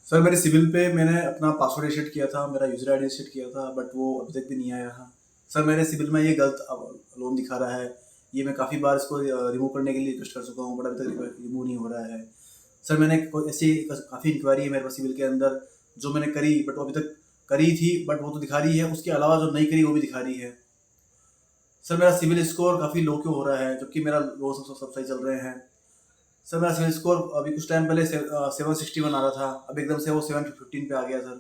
Sir मेरे civil पे मैंने अपना पासवर्ड रीसेट किया था, मेरा यूज़र आईडी रीसेट किया था, बट वो अभी तक भी नहीं आया है। सर मेरे सिविल में ये गलत लोन दिखा रहा है। ये मैं काफ़ी बार इसको रिमूव करने के लिए रिक्वेस्ट कर चुका हूँ, बट अभी तक रिमूव नहीं हो रहा है। सर मैंने कोई ऐसी काफ़ी इंक्वायरी है मेरे पास सिविल के अंदर, जो मैंने करी बट वो अभी तक करी थी, बट वो तो दिखा रही है, उसके अलावा जो नहीं करी वो भी दिखा रही है। सर मेरा सिविल स्कोर काफ़ी लो क्यों हो रहा है, जबकि मेरा लोन सब सही चल रहे हैं। सर मेरा सिविल स्कोर अभी कुछ टाइम पहले 761 आ रहा था, अब एकदम से वो 715 पे आ गया सर।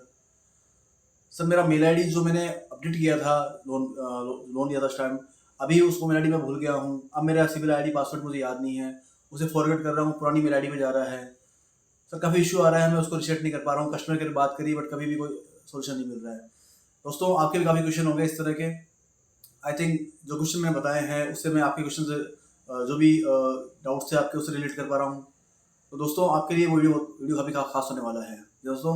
सर मेरा मेल आईडी जो मैंने अपडेट किया था, लोन लिया था उस टाइम, अभी उसको मेल आईडी मैं भूल गया हूँ। अब मेरा सिविल आईडी पासवर्ड मुझे याद नहीं है, उसे फॉरवर्ड कर रहा हूँ, पुरानी मेल आईडी में जा रहा है। सर काफ़ी इशू आ रहा है, मैं उसको रिसेट नहीं कर पा रहा हूँ। कस्टमर केयर बात करी बट कभी भी कोई सोल्यूशन नहीं मिल रहा है। दोस्तों आपके भी काफ़ी क्वेश्चन होंगे इस तरह के। आई थिंक जो क्वेश्चन मैंने बताए हैं उससे मैं आपके क्वेश्चन से जो भी डाउट्स थे आपके, उससे रिलेट कर पा रहा हूँ। तो दोस्तों आपके लिए वीडियो काफ़ी खास होने वाला है। दोस्तों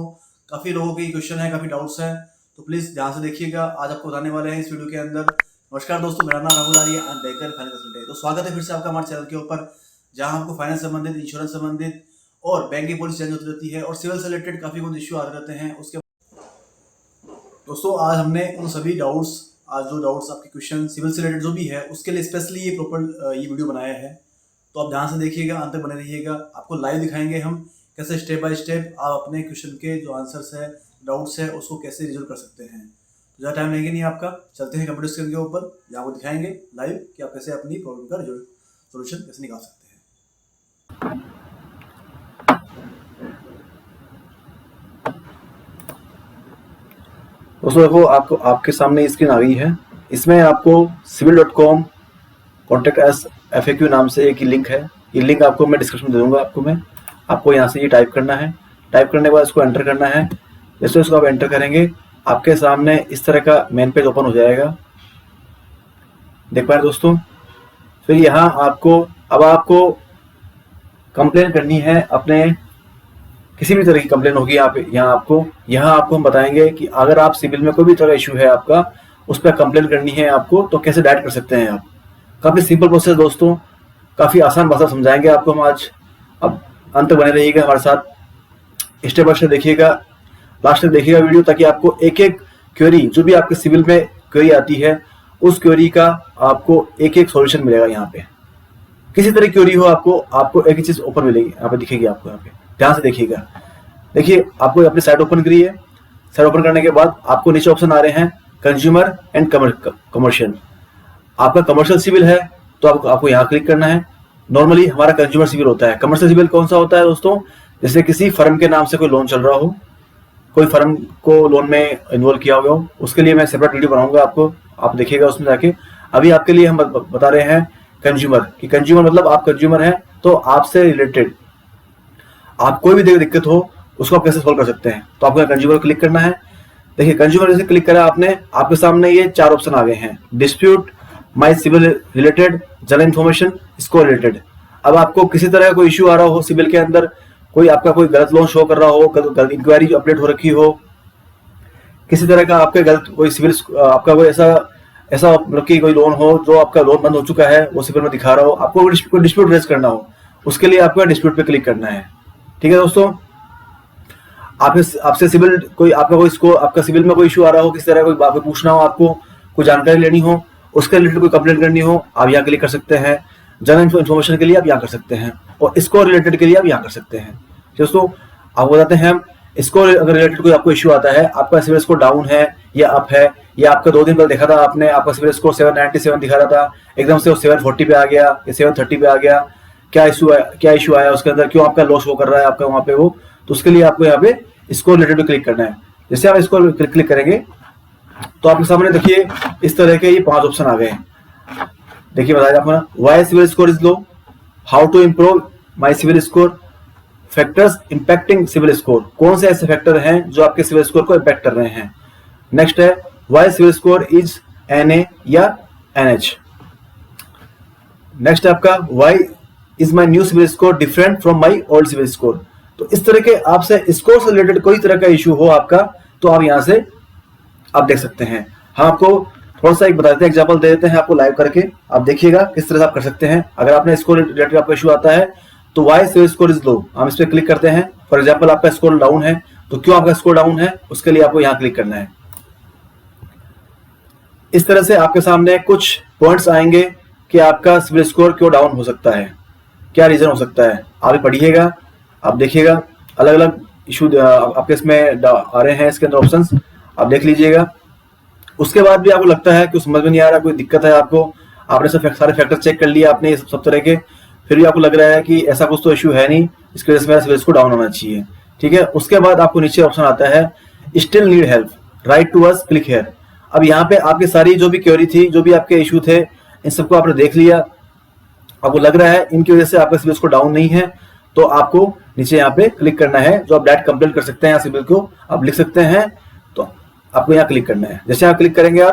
काफ़ी लोगों के क्वेश्चन है, काफ़ी डाउट्स हैं, तो प्लीज़ ध्यान से देखिएगा। आज आपको बताने वाले हैं इस वीडियो के अंदर। नमस्कार दोस्तों, मेरा नाम Rahul Arya, I am banker finance consultant. तो स्वागत है फिर से आपका हमारे चैनल के ऊपर, जहाँ आपको फाइनेंस संबंधित, इंश्योरेंस संबंधित और बैंक की पॉलिसी चेंज होती रहती है, और सिविल से रिलेटेड काफ़ी कुछ इश्यू आते रहते हैं। उसके दोस्तों आज हमने उन सभी डाउट्स, आज जो डाउट्स आपके क्वेश्चन सिविल से रिलेटेड जो भी है, उसके लिए स्पेशली ये प्रॉपर ये वीडियो बनाया है। तो आप ध्यान से देखिएगा, अंत तक बने रहिएगा। आपको लाइव दिखाएंगे हम कैसे स्टेप बाय स्टेप आप अपने क्वेश्चन के जो आंसर्स है, डाउट्स है, उसको कैसे रिजोल्व कर सकते हैं। तो ज़्यादा टाइम लेंगे नहीं आपका, चलते हैं कंप्यूटर स्क्रीन के ऊपर, जहाँ आपको दिखाएंगे लाइव कि आप कैसे अपनी प्रॉब्लम का सोल्यूशन कैसे निकाल सकते हैं। दोस्तों देखो, आपको आपके सामने स्क्रीन आ गई है। इसमें आपको civil.com कॉन्टेक्ट एस FAQ नाम से एक लिंक है। ये लिंक आपको मैं डिस्क्रिप्शन में दे दूंगा। आपको यहाँ से ये टाइप करना है। टाइप करने के बाद इसको एंटर करना है। जैसे इसको आप एंटर करेंगे, आपके सामने इस तरह का मेन पेज ओपन हो जाएगा। देख पा रहे दोस्तों। फिर यहाँ आपको कंप्लेन करनी है अपने, किसी भी तरह की कंप्लेन होगी यहाँ आपको हम बताएंगे कि अगर आप सिविल में कोई भी तरह का इशू है आपका, उस पर कंप्लेन करनी है आपको, तो कैसे डायरेक्ट कर सकते हैं आप। काफ़ी सिंपल प्रोसेस दोस्तों, काफ़ी आसान भाषा समझाएंगे आपको हम आज। अब अंत बने रहिएगा हमारे साथ, स्टेप बाय स्टेप देखिएगा, लास्ट तक देखिएगा वीडियो, ताकि आपको एक एक क्वेरी, जो भी आपके सिविल में क्वेरी आती है, उस क्वेरी का आपको एक एक सॉल्यूशन मिलेगा। यहाँ पे किसी तरह की क्वेरी हो, आपको एक ही चीज ओपन मिलेगी, यहाँ पे दिखेगी आपको। यहाँ पे ध्यान से देखिएगा। देखिए, आपको अपनी साइट ओपन करी है। साइट ओपन करने के बाद आपको नीचे ऑप्शन आ रहे हैं कंज्यूमर एंड कमर्शियल। आपका कमर्शियल सिविल है तो आपको यहाँ क्लिक करना है। नॉर्मली हमारा कंज्यूमर सिविल होता है। कमर्शियल सिविल कौन सा होता है दोस्तों? जैसे किसी फर्म के नाम से कोई लोन चल रहा हो, कोई फर्म को लोन में इन्वॉल्व किया हुआ हो, उसके लिए मैं सेपरेट वीडियो बनाऊंगा आपको, आप देखिएगा उसमें जाके। अभी आपके लिए हम बता रहे हैं कंज्यूमर, कि कंज्यूमर मतलब आप कंज्यूमर हैं, तो आपसे रिलेटेड आप कोई भी दिक्कत हो उसको आप कैसे सोल्व कर सकते हैं। तो आपको कंज्यूमर क्लिक करना है। देखिए, कंज्यूमर जैसे क्लिक करा आपने, आपके सामने ये 4 ऑप्शन आ गए हैं: dispute, my civil related, general information, score related. अब आपको किसी तरह का कोई इश्यू आ रहा हो सिविल के अंदर, आपका कोई गलत लोन शो कर रहा हो, गलत इंक्वायरी अपडेट हो रखी हो, किसी तरह का आपके गलत कोई सिविल, आपका कोई ऐसा मतलब कि कोई लोन हो जो आपका लोन बंद हो चुका है, वो सिविल में दिखा रहा हो, आपको कोई डिस्प्यूट रेज करना हो, उसके लिए आपको डिस्प्यूट पे क्लिक करना है। ठीक है दोस्तों। आपसे सिविल आपका सिविल में कोई इशू आ रहा हो, किसी तरह कोई पूछना हो, आपको कोई जानकारी लेनी हो, उसके रिलेटेड कोई कंप्लेंट करनी हो, आप यहाँ क्लिक कर सकते हैं। जनरल इन्फॉर्मेशन के लिए आप यहाँ कर सकते हैं, और इसको रिलेटेड के लिए आप यहाँ कर सकते हैं। दोस्तों आपको बताते हैं, इसको अगर रिलेटेड कोई आपको इशू आता है, आपका सिविल स्कोर डाउन है या अप है, या आपका 2 दिन पहले देखा था आपने, आपका सिविल स्कोर 797 दिखा रहा था, एकदम से वो 740 पे आ गया या 730 पे आ गया, क्या इशू आया उसके अंदर, क्यों आपका लॉस शो कर रहा है आपका वहाँ पे वो, तो उसके लिए आपको यहाँ पे इसको रिलेटेड क्लिक करना है। जैसे आप इसको क्लिक करेंगे तो आपके सामने देखिए इस तरह के ये 5 ऑप्शन आ गए हैं। देखिए, बताया आपको, why CIBIL score is low, how to improve my CIBIL score, factors impacting CIBIL score, कौन से ऐसे फैक्टर हैं जो आपके सिविल स्कोर को इम्पैक्ट कर रहे हैं। नेक्स्ट है why CIBIL score is NA या NH। नेक्स्ट है आपका why is my new CIBIL score different from my old CIBIL score. तो इस तरह के आपसे स्कोर से रिलेटेड कोई तरह का इशू हो आपका, तो आप यहाँ से आप देख सकते हैं। हम आपको थोड़ा सा एक बताते हैं, एग्जांपल दे देते हैं आपको लाइव करके, आप देखिएगा किस तरह से आप कर सकते हैं। अगर आपने स्कोर रिलेटेड आपका इशू आता है, तो why CIBIL score is low, हम इस पर क्लिक करते हैं। फॉर एग्जाम्पल आपका स्कोर डाउन है, तो क्यों आपका स्कोर डाउन है, उसके लिए आपको यहाँ क्लिक करना है। इस तरह से आपके सामने कुछ पॉइंट्स आएंगे कि आपका सिविल स्कोर क्यों डाउन हो सकता है, क्या रीजन हो सकता है। आप पढ़िएगा, आप देखिएगा, अलग अलग इशू आपके इसमें आ रहे हैं, इसके अंदर ऑप्शंस आप देख लीजिएगा। उसके बाद भी आपको लगता है कि समझ में नहीं आ रहा, कोई दिक्कत है आपको, आपने सब सारे फैक्टर चेक कर लिया आपने सब तरह के, फिर भी आपको लग रहा है कि ऐसा कुछ तो इशू है नहीं, इसकी वजह से मेरा सिविल स्कोर डाउन होना चाहिए, ठीक है। उसके बाद आपको नीचे ऑप्शन आता है still need help, write to us, click here. अब यहाँ पे आपकी सारी जो भी क्वेरी थी, जो भी आपके इशू थे, इन सबको आपने देख लिया, आपको लग रहा है इनकी वजह से आपका सिविल स्कोर डाउन नहीं है, तो आपको नीचे यहाँ पे क्लिक करना है, जो आप डायरेक्ट कंप्लेंट कर सकते हैं, यहाँ सिविल को आप लिख सकते हैं, तो आपको यहाँ क्लिक करना है। जैसे आप क्लिक करेंगे,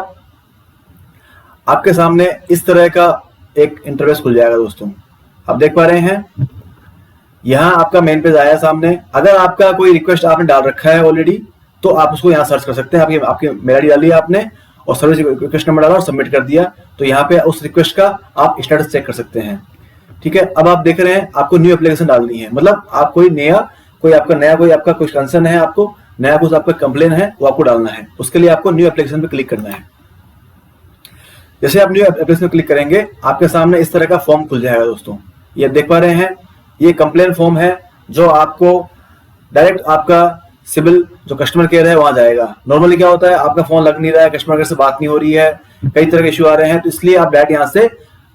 आपके सामने इस तरह का एक इंटरफेस खुल जाएगा दोस्तों। आप देख पा रहे हैं, यहाँ आपका मेन पेज आया सामने। अगर आपका कोई रिक्वेस्ट आपने डाल रखा है ऑलरेडी, तो आप उसको यहाँ सर्च कर सकते हैं। आपकी मेल आईडी डाली आपने और सर्विस रिक्वेस्ट नंबर डाला और सबमिट कर दिया, तो यहाँ पे उस रिक्वेस्ट का आप स्टेटस चेक कर सकते हैं, ठीक है। अब आप देख रहे हैं आपको न्यू एप्लीकेशन डालनी है, मतलब आप कोई आपका कुछ कंसर्न है, आपको नया कुछ आपका कंप्लेन है, वो आपको डालना है। उसके लिए आपको न्यू एप्लीकेशन पे क्लिक करना है। जैसे आप न्यू एप्लीकेशन पे क्लिक करेंगे, आपके सामने इस तरह का फॉर्म खुल जाएगा दोस्तों। ये देख पा रहे हैं, ये कंप्लेन फॉर्म है, जो आपको डायरेक्ट आपका सिविल जो कस्टमर केयर है वहां जाएगा। नॉर्मली क्या होता है, आपका फोन लग नहीं रहा है, कस्टमर केयर से बात नहीं हो रही है, कई तरह के इश्यू आ रहे हैं, तो इसलिए आप डायरेक्ट यहाँ से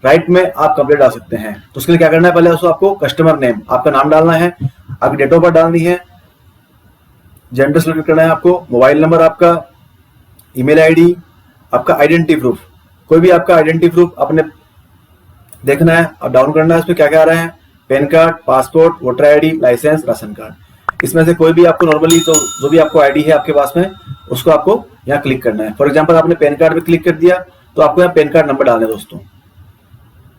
राइट में आप कंप्लेंट डाल सकते हैं। तो उसके लिए क्या करना है, पहले दोस्तों आपको कस्टमर नेम, आपका नाम डालना है, आपकी डेट ऑफ बर्थ डालनी है, जेंडर सिलेक्ट करना है आपको, मोबाइल नंबर आपका, ईमेल आईडी, आपका आइडेंटिटी प्रूफ, कोई भी आपका आइडेंटिटी प्रूफ अपने देखना है और डाउन करना है। इसमें क्या क्या आ रहा है, PAN card, passport, voter ID, licence, ration card, इसमें से कोई भी आपको नॉर्मली तो जो भी आपको आईडी है आपके पास में, उसको आपको यहाँ क्लिक करना है। फॉर एग्जांपल आपने पैन कार्ड पे क्लिक कर दिया, तो आपको यहाँ पैन कार्ड नंबर डालना है दोस्तों,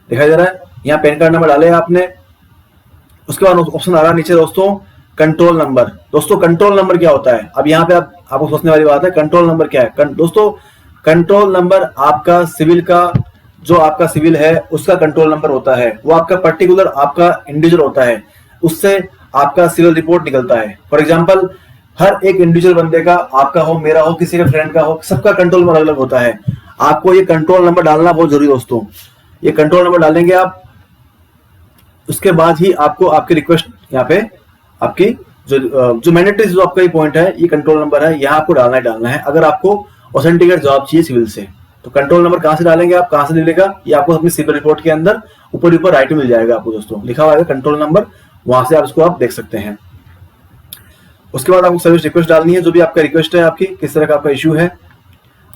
दिखाई दे रहा है, यहाँ पैन कार्ड नंबर डाले आपने। उसके बाद ऑप्शन आ रहा है नीचे दोस्तों कंट्रोल नंबर। दोस्तों कंट्रोल नंबर क्या होता है, अब यहाँ पे आपको सोचने वाली बात है, कंट्रोल नंबर क्या है। दोस्तों कंट्रोल नंबर आपका सिविल का, जो आपका सिविल है उसका कंट्रोल नंबर होता है, वो आपका पर्टिकुलर आपका इंडिविजुअल होता है, उससे आपका सिविल रिपोर्ट निकलता है। फॉर एग्जांपल हर एक इंडिविजुअल बंदे का, आपका हो, मेरा हो, किसी के फ्रेंड का हो, सबका कंट्रोल नंबर अलग अलग होता है। आपको ये कंट्रोल नंबर डालना बहुत जरूरी दोस्तों। ये कंट्रोल नंबर डालेंगे आप, उसके बाद ही आपको आपकी रिक्वेस्ट यहाँ पे आपकी जो मैंडेटरी जो आपका ये पॉइंट है, ये कंट्रोल नंबर है, यहाँ आपको डालना है। अगर आपको ऑथेंटिकेट जवाब चाहिए सिविल से, तो कंट्रोल नंबर कहां से डालेंगे आप, कहां से मिलेगा, ये आपको अपनी सिविल रिपोर्ट के अंदर ऊपर राइट में मिल जाएगा आपको दोस्तों, लिखा हुआ है कंट्रोल नंबर, वहां से आप इसको आप देख सकते हैं। उसके बाद आपको सर्विस रिक्वेस्ट डालनी है, जो भी आपका रिक्वेस्ट है, आपकी किस तरह का आपका इशू है।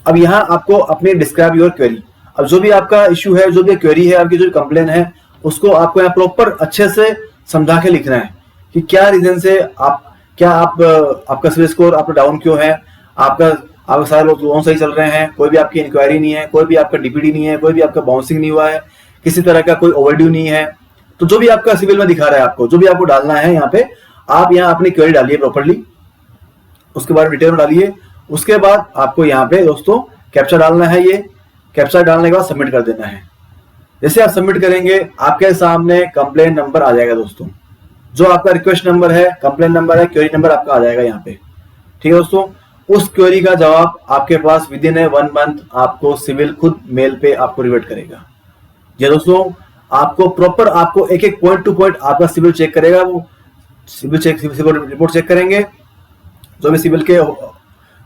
अब यहाँ आपको अपने डिस्क्राइब योर क्वेरी, अब जो भी आपका इशू है, जो भी क्वेरी है, आपकी जो कंप्लेन है, उसको आपको यहाँ प्रॉपर अच्छे से समझा के लिखना है कि क्या रीजन से आपका सिविल स्कोर आपका डाउन क्यों है, आपके सारे लोन सही चल रहे हैं, कोई भी आपकी इंक्वायरी नहीं है, कोई भी आपका डीपीडी नहीं है, कोई भी आपका बाउंसिंग नहीं हुआ है, किसी तरह का कोई ओवरड्यू नहीं है। तो जो भी आपका सिविल में दिखा रहा है, आपको जो भी आपको डालना है यहाँ पे, आप यहाँ अपनी क्वेरी डालिए प्रॉपर्ली, उसके बाद डिटेल में डालिए। उसके बाद आपको यहाँ पे दोस्तों कैप्चा डालना है, ये कैप्चा डालने के बाद सबमिट कर देना है। जैसे आप सबमिट करेंगे, आपके सामने कंप्लेन नंबर आ जाएगा दोस्तों, जो आपका रिक्वेस्ट नंबर है, कंप्लेन नंबर है, क्वेरी नंबर आपका आ जाएगा यहाँ पे, ठीक है दोस्तों। उस क्वेरी का जवाब आपके पास विद इन 1 मंथ आपको सिविल खुद मेल पे आपको रिवर्ट करेगा। ये दोस्तों आपको प्रॉपर आपको एक एक पॉइंट टू पॉइंट आपका सिविल चेक करेगा, वो सिविल रिपोर्ट चेक करेंगे, जो भी सिविल के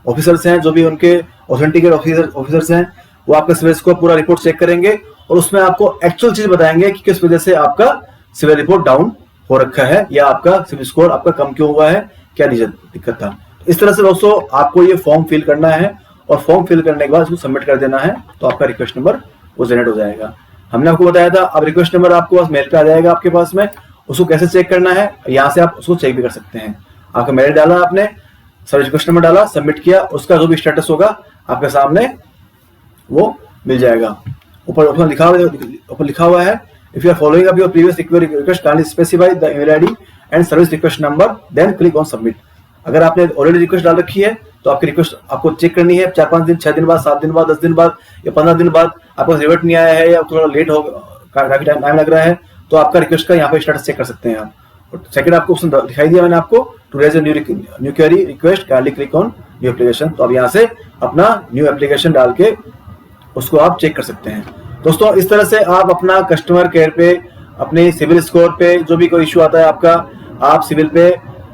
ऑफिसर्स हैं, जो भी उनके ऑथेंटिकेट ऑफिसर्स हैं, वो आपका सिविल स्कोर पूरा रिपोर्ट चेक करेंगे और उसमें आपको एक्चुअल चीज बताएंगे कि किस वजह से आपका सिविल रिपोर्ट डाउन हो रखा है, या आपका सिविल स्कोर आपका कम क्यों हुआ है, क्या रीजन दिक्कत था। इस तरह से दोस्तों आपको ये फॉर्म फिल करना है और फॉर्म फिल करने के बाद उसको सबमिट कर देना है, तो आपका रिक्वेस्ट नंबर वो जनरेट हो जाएगा। हमने आपको बताया था, अब रिक्वेस्ट नंबर आपको पास मेल पे आ जाएगा आपके पास में, उसको कैसे चेक करना है, यहाँ से आप उसको चेक भी कर सकते हैं। आपका मेल डाला आपने, सर्विस रिक्वेस्ट नंबर डाला, सबमिट किया, उसका जो भी स्टेटस होगा आपके सामने वो मिल जाएगा। ऊपर लिखा हुआ है, if you are following up your previous request kindly specify the email ID and service request number then click on submit. अगर आपने ऑलरेडी रिक्वेस्ट डाल रखी है, तो आपकी रिक्वेस्ट आपको चेक करनी है 4-5 दिन, 6 दिन बाद, 7 दिन बाद, 10 दिन बाद या 15 दिन बाद आपको रिवर्ट नहीं आया है या थोड़ा लेट हो, काफी टाइम लग रहा है, तो आपका रिक्वेस्ट का यहाँ पे स्टेटस चेक कर सकते हैं आप। सेकंड आपको ऑप्शन दिखाई दिया मैंने आपको, to raise new query request kindly click on new application. तो अब यहाँ से अपना न्यू एप्लीकेशन डाल के उसको आप चेक कर सकते हैं। दोस्तों इस तरह से आप अपना कस्टमर केयर पे, अपने सिविल स्कोर पे जो भी कोई इशू आता है आपका, आप सिविल पे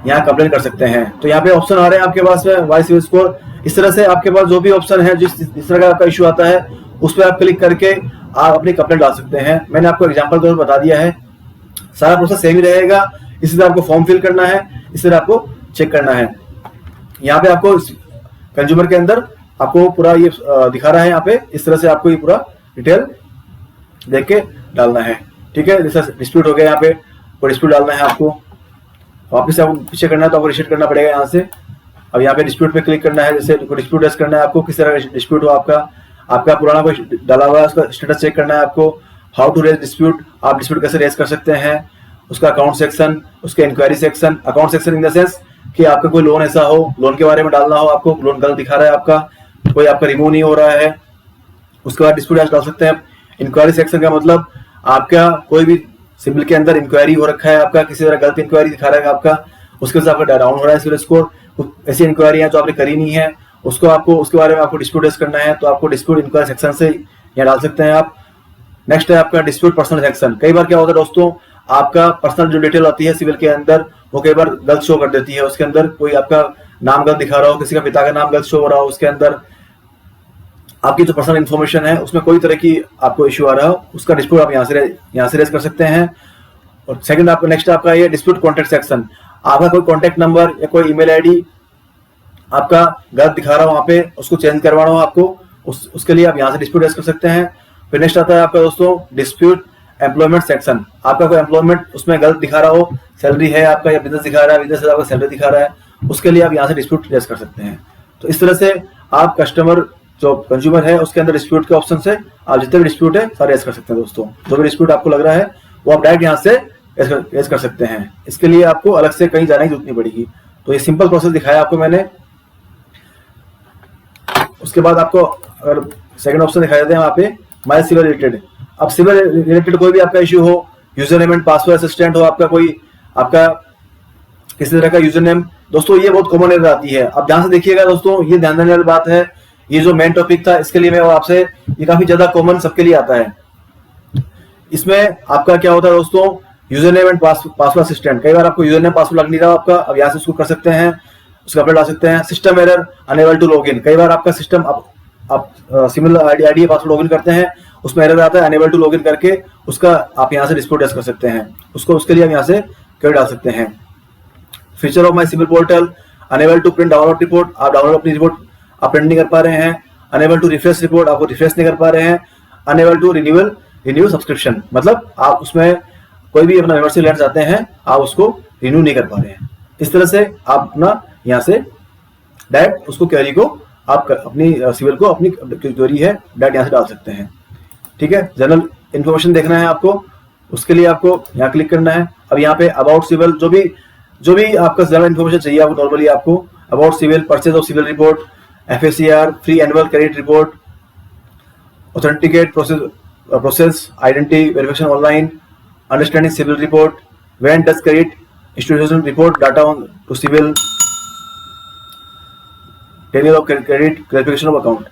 यहाँ कंप्लेन कर सकते हैं। तो यहाँ पे ऑप्शन आ रहे हैं आपके पास में वाई सिविल स्कोर। इस तरह से आपके पास जो भी ऑप्शन है, जिस तरह का आपका इशू आता है उस पर आप क्लिक करके आप अपनी कंप्लेंट डाल सकते हैं। मैंने आपको एग्जाम्पल तौर पर बता दिया है, सारा प्रोसेस सेम ही रहेगा। इसी तरह आपको फॉर्म फिल करना है, इस तरह आपको चेक करना है। यहाँ पे आपको कंज्यूमर के अंदर आपको पूरा ये दिखा रहा है, यहाँ पे इस तरह से आपको ये पूरा डिटेल देख के डालना है। ठीक है, जैसा डिस्प्यूट हो गया, यहाँ पे कोई डिस्प्यूट डालना है आपको, वापस से आपको पीछे करना है तो आपको रिसेट करना पड़ेगा यहाँ से। अब यहाँ पे डिस्प्यूट पे क्लिक करना है, जैसे कोई डिस्प्यूट रेस करना है आपको, किस तरह का डिस्प्यूट हो आपका पुराना कोई डाला हुआ है उसका स्टेटस चेक करना है आपको। हाउ टू रेज डिस्प्यूट, आप डिस्प्यूट कैसे रेज कर सकते हैं, उसका अकाउंट सेक्शन, उसके enquiry section. Account section in the sense कि आपका कोई लोन ऐसा हो, लोन के बारे में डालना हो, आपको लोन गलत दिखा रहा है आपका, कोई आपका रिमूव नहीं हो रहा है, उसके बाद डिस्प्यूट डाल सकते हैं। इंक्वायरी सेक्शन का मतलब आपका कोई भी सिविल के अंदर इंक्वायरी हो रखा है, आपका किसी तरह गलत इंक्वायरी दिखा रहा है आपका, उसके साथ आपका डाउन हो रहा है सिविल स्कोर। ऐसी इंक्वायरी है जो आपने करी नहीं है, उसको आपको उसके बारे में आपको डिस्प्यूट रेज करना है, तो आपको डिस्प्यूट इंक्वायरी सेक्शन से यहाँ डाल सकते हैं आप। नेक्स्ट है आपका डिस्प्यूट पर्सनल सेक्शन। कई बार क्या होता है दोस्तों, आपका पर्सनल जो डिटेल आती है सिविल के अंदर वो कई बार गलत शो कर देती है। उसके अंदर कोई आपका नाम गलत दिखा रहा हो, किसी का पिता का नाम गलत शो हो रहा हो, उसके अंदर आपकी जो पर्सनल इन्फॉर्मेशन है उसमें कोई तरह की आपको इश्यू आ रहा हो, उसका डिस्प्यूट आप यहाँ से रेज कर सकते हैं। और सेकंड आपका नेक्स्ट आपका ये डिस्प्यूट कॉन्टैक्ट सेक्शन। आपका कोई कॉन्टैक्ट नंबर या कोई ईमेल आईडी आपका गलत दिखा रहा हो, वहाँ पे उसको चेंज करवाना हो आपको, उसके लिए आप यहाँ से डिस्प्यूट रेज कर सकते हैं। फिर नेक्स्ट आता है आपका दोस्तों डिस्प्यूट एम्प्लॉयमेंट सेक्शन। आपका कोई एम्प्लॉयमेंट उसमें गलत दिखा रहा हो, सैलरी है आपका या बिजनेस दिखा रहा है, बिजनेस से आपका सैलरी दिखा रहा है, उसके लिए आप यहाँ से डिस्प्यूट रेज कर सकते हैं। तो इस तरह से आप कस्टमर जो कंज्यूमर है उसके अंदर डिस्प्यूट के ऑप्शन से आप जितने भी डिस्प्यूट है सारे रेज कर सकते हैं। दोस्तों जो भी डिस्प्यूट आपको लग रहा है वो आप डायरेक्ट यहाँ से रेज कर सकते हैं। इसके लिए आपको अलग से कहीं जाने की जरूरत नहीं पड़ेगी। तो ये सिंपल प्रोसेस दिखाया आपको मैंने। उसके बाद आपको अगर सेकंड ऑप्शन दिखाई देते हैं वहाँ पे माई सिविल रिलेटेड। अब सिविल रिलेटेड कोई भी आपका इश्यू हो, user name and password assistant हो आपका, कोई आपका किसी तरह का यूजर नेम, दोस्तों ये बहुत कॉमन एरर आती है। अब ध्यान से देखिएगा दोस्तों, ये ध्यान देने वाली बात है। ये जो मेन टॉपिक था इसके लिए मैं आपसे, ये काफी ज्यादा कॉमन सबके लिए आता है। इसमें आपका क्या होता है दोस्तों, user name and password assistant. कई बार आपको यूजर नेम पासवर्ड लग नहीं रहा आपका, अब यहाँ से उसको कर सकते हैं, उसका अपडेट ला सकते हैं। System error unable to login. कई बार आपका सिस्टम आप सिमिलर आईडी पासवर्ड लॉगिन करते हैं, उसमें एरर आता है, अनेबल टू लॉगिन करके उसका आप यहाँ से डिस्प्यूट रेज कर सकते हैं। उसके लिए हम यहाँ से क्वेरी डाल सकते हैं। Feature of my CIBIL portal, unable to print download report. आप डाउनलोड अपनी रिपोर्ट आप प्रिंट नहीं कर पा रहे हैं। अनेबल टू रिफ्रेश रिपोर्ट, आपको रिफ्रेश नहीं कर पा रहे हैं। अनेबल टू रिन्यू सब्सक्रिप्शन, मतलब आप उसमें कोई भी अपना मेंबरशिप लेना चाहते हैं, आप उसको रिन्यू नहीं कर पा रहे हैं। इस तरह से आप अपना यहाँ से डायरेक्ट उसको क्वेरी को आप अपनी सिविल को अपनी क्वेरी है डायरेक्ट यहाँ से डाल सकते हैं। ठीक है, जनरल इन्फॉर्मेशन देखना है आपको, उसके लिए आपको यहाँ क्लिक करना है। अब यहाँ पे अबाउट सिविल, जो भी आपका जनरल इन्फॉर्मेशन चाहिए आपको, नॉर्मली आपको about CIBIL, purchase of CIBIL report, FACR, free annual credit report, authenticate process identity verification online, understanding CIBIL report, when does credit institution report data on to CIBIL, tenure of credit, clarification of account.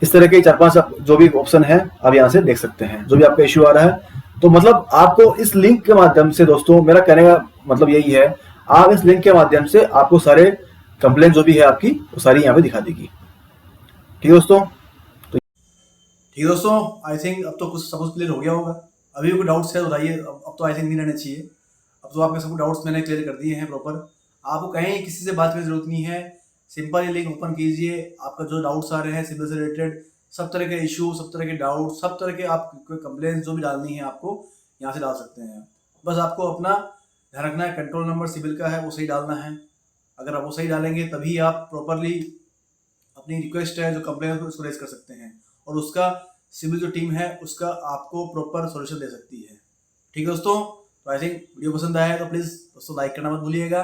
इस तरह के 4-5 जो भी option है आप यहाँ से देख सकते हैं, जो भी आपका इश्यू आ रहा है। तो मतलब आपको इस लिंक के माध्यम से दोस्तों, मेरा कहने का मतलब यही है, आप इस लिंक के माध्यम से आपको सारे कंप्लेंट जो भी है आपकी वो सारी यहाँ पे दिखा देगी। ठीक है दोस्तों, ठीक है दोस्तों, आई थिंक अब तो कुछ सब कुछ क्लियर हो गया होगा। अभी कोई डाउट्स है बताइए, अब तो आई थिंक नहीं रहने चाहिए। अब तो आपके सब डाउट्स मैंने क्लियर कर दिए हैं प्रॉपर। आपको कहीं किसी से बात करने की जरूरत नहीं है, सिंपल ये लिंक ओपन कीजिए। आपका जो डाउट्स आ रहे हैं सिविल से रिलेटेड, सब तरह के इशू, सब तरह के डाउट, सब तरह के आप कंप्लेंट जो भी डालनी है आपको यहाँ से डाल सकते हैं। बस आपको अपना ध्यान रखना है, कंट्रोल नंबर सिविल का है वो सही डालना है। अगर आप वो सही डालेंगे तभी आप प्रॉपरली अपनी रिक्वेस्ट है जो कंप्लेंट उसको रेज कर सकते हैं, और उसका सिविल जो टीम है उसका आपको प्रॉपर सॉल्यूशन दे सकती है। ठीक है दोस्तों, तो आई थिंक वीडियो पसंद आया तो प्लीज़ दोस्तों लाइक करना मत भूलिएगा,